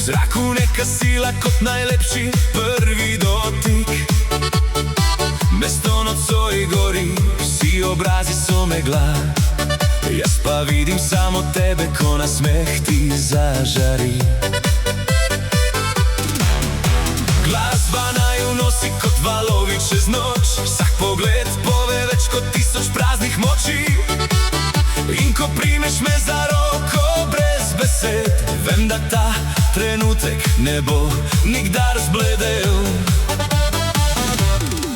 zraku neka sila kot najlepši prvi dotik. Mesto nocoj gori, vsi obrazi so megla, jaz pa vidim samo tebe, ko nasmeh ti zažari. Glasba naju nosi kot valovi čez noč, vsak pogled pove več kot 1000 praznih moči. In ko primeš me za roko brez besed, vem, da ta trenutek ne bo nikdar zbledel.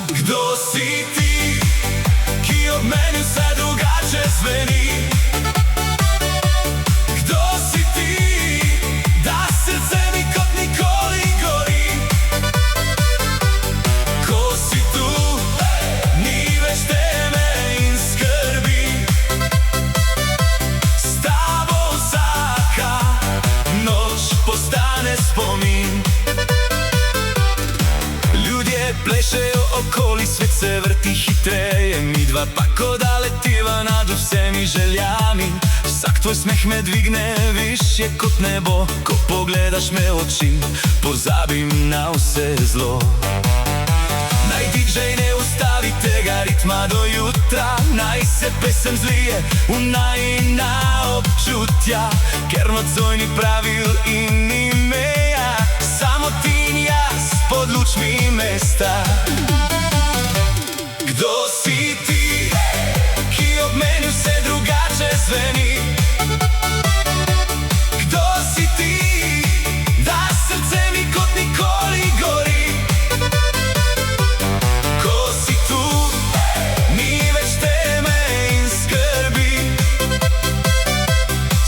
Kdo si ti, ki ob meni vse drugače zveni? Kdo si ti, da srce mi kot nikoli gori? Ko si tu, ni več teme in skrbi, s tabo vsaka noč postane spomin. Ljudje plešejo okoli, svet se vrti hitreje, midva pa ko da letiva nad vsemi željami. Vsak tvoj smeh me dvigne višje kot nebo, ko pogledaš me v oči, pozabim na vse zlo. Naj DJ ne ustavi tega ritma do jutra, naj se pesem zlije v najina občutja, ker nocoj ni pravil in ni meja, samo ti in jaz pod lučmi mesta. Kdo si ti, ki ob meni vse drugače zveni? Kdo si ti, da srce mi kot nikoli gori? Ko si tu, ni več teme in skrbi,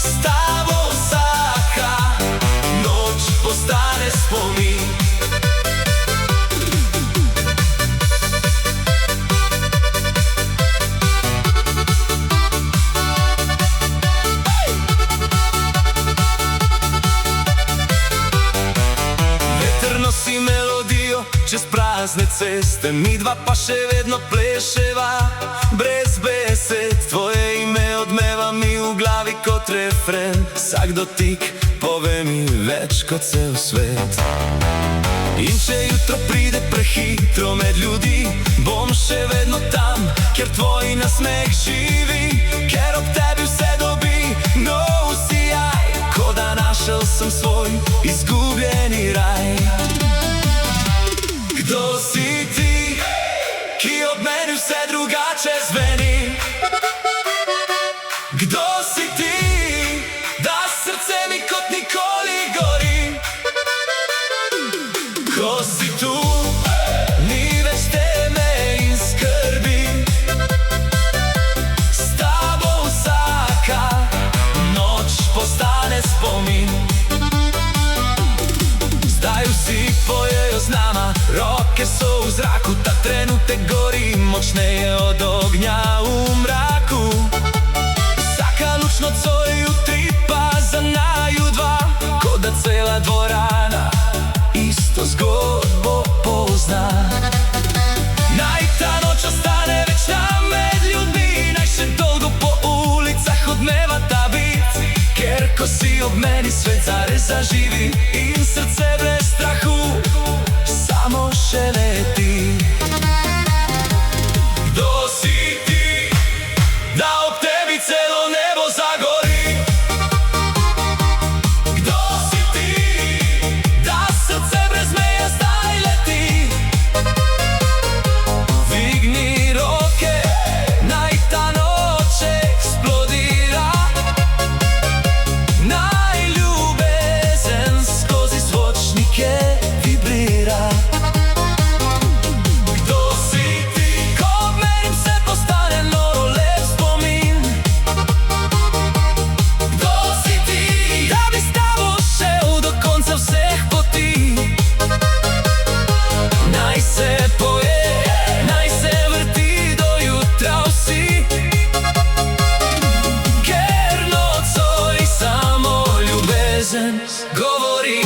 s tabo vsaka noč postane spomin. Nosi melodijo čez prazne ceste, midva pa še vedno pleševa brez besed. Tvoje ime odmeva mi v glavi kot refren, vsak dotik pove mi več kot cel svet. In če jutro pride prehitro med ljudi, bom še vedno tam, kjer tvoj nasmeh živi, ker ob tebi vse dobi nov sijaj, ko da našel sem svoj izgubljeni raj. Kdo si ti, ki ob meni vse drugače zveni? Kdo si ti, da srce mi kot nikoli gori? Ko si tu, ni več teme in skrbi, s tabo vsaka noč postane spomin. Zdaj vsi pojejo z nama, roke so v zraku, ta trenutek gori močneje od ognja v mraku. Vsaka luč nocoj utripa za naju dva, kot da cela dvorana isto zgodbo pozna. Naj ta noč ostane večna med ljudmi, naj še dolgo po ulicah odmeva ta bit, ker ko si ob meni svet zares zaživi in srce brez strahu samo še leti. Kdo si ti, da ob tebi celo nebo zagori? Kdo si ti, da srce brez meje zdaj leti? Dvigni roke, naj ta noč eksplodira, naj ljubezen skozi zvočnike vibrira. Govori